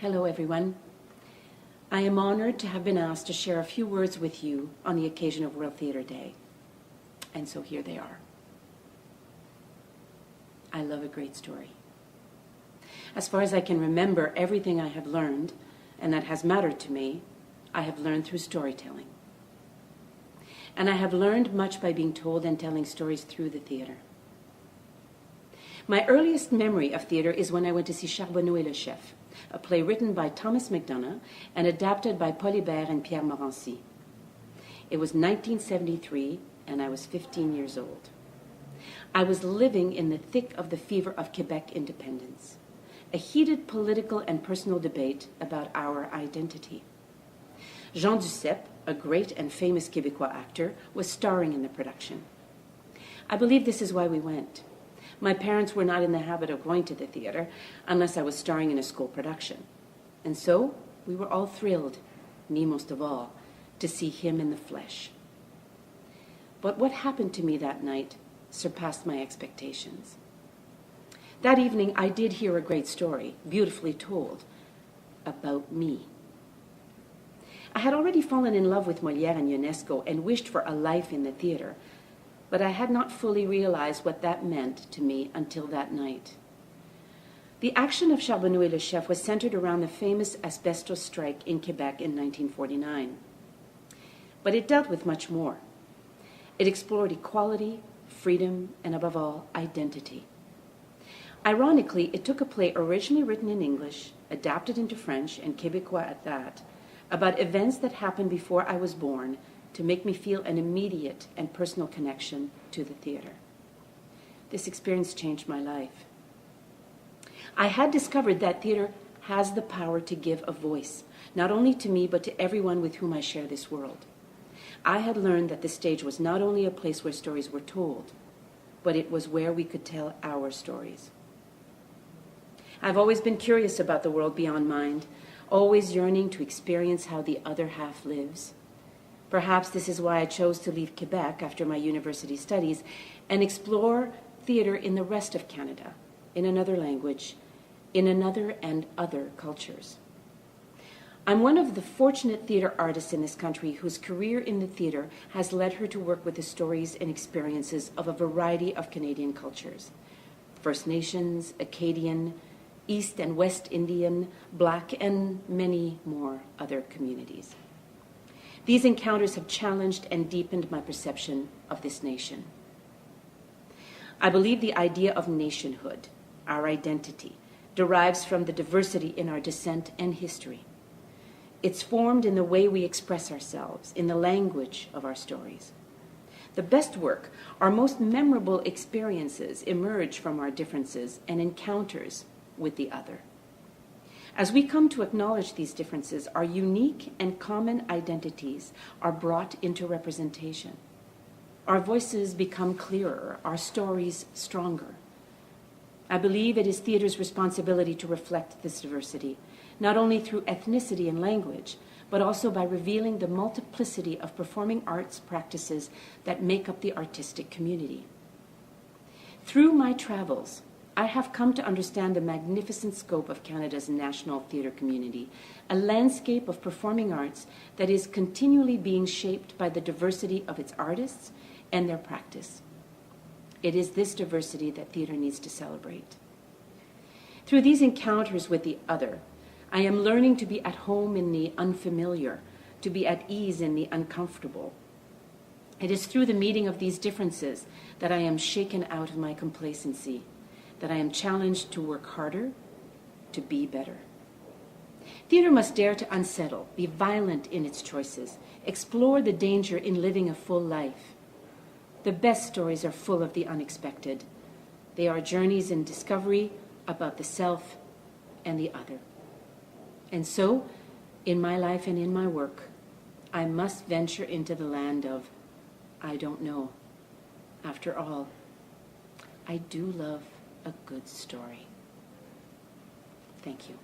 Hello, everyone. I am honored to have been asked to share a few words with you on the occasion of World Theatre Day. And so here they are. I love a great story. As far as I can remember, everything I have learned, and that has mattered to me, I have learned through storytelling. And I have learned much by being told and telling stories through the theatre. My earliest memory of theatre is when I went to see Charbonneau et le Chef, a play written by Thomas McDonough and adapted by Paul Hébert and Pierre Morancy. It was 1973, and I was 15 years old. I was living in the thick of the fever of Quebec independence, a heated political and personal debate about our identity. Jean Duceppe, a great and famous Québécois actor, was starring in the production. I believe this is why we went. My parents were not in the habit of going to the theatre unless I was starring in a school production. And so we were all thrilled, me most of all, to see him in the flesh. But what happened to me that night surpassed my expectations. That evening I did hear a great story, beautifully told, about me. I had already fallen in love with Molière and Ionesco and wished for a life in the theatre, but I had not fully realized what that meant to me until that night. The action of Charbonneau et le Chef was centered around the famous asbestos strike in Quebec in 1949. But it dealt with much more. It explored equality, freedom, and above all, identity. Ironically, it took a play originally written in English, adapted into French, and Québécois at that, about events that happened before I was born, to make me feel an immediate and personal connection to the theatre. This experience changed my life. I had discovered that theatre has the power to give a voice, not only to me, but to everyone with whom I share this world. I had learned that the stage was not only a place where stories were told, but it was where we could tell our stories. I've always been curious about the world beyond mind, always yearning to experience how the other half lives. Perhaps this is why I chose to leave Quebec after my university studies and explore theatre in the rest of Canada, in another language, in another and other cultures. I'm one of the fortunate theatre artists in this country whose career in the theatre has led her to work with the stories and experiences of a variety of Canadian cultures: First Nations, Acadian, East and West Indian, Black, and many more other communities. These encounters have challenged and deepened my perception of this nation. I believe the idea of nationhood, our identity, derives from the diversity in our descent and history. It's formed in the way we express ourselves, in the language of our stories. The best work, our most memorable experiences, emerge from our differences and encounters with the other. As we come to acknowledge these differences, our unique and common identities are brought into representation. Our voices become clearer, our stories stronger. I believe it is theatre's responsibility to reflect this diversity, not only through ethnicity and language, but also by revealing the multiplicity of performing arts practices that make up the artistic community. Through my travels, I have come to understand the magnificent scope of Canada's national theatre community, a landscape of performing arts that is continually being shaped by the diversity of its artists and their practice. It is this diversity that theatre needs to celebrate. Through these encounters with the other, I am learning to be at home in the unfamiliar, to be at ease in the uncomfortable. It is through the meeting of these differences that I am shaken out of my complacency, that I am challenged to work harder, to be better. Theatre must dare to unsettle, be violent in its choices, explore the danger in living a full life. The best stories are full of the unexpected. They are journeys in discovery about the self and the other. And so, in my life and in my work, I must venture into the land of I don't know. After all, I do love a good story. Thank you.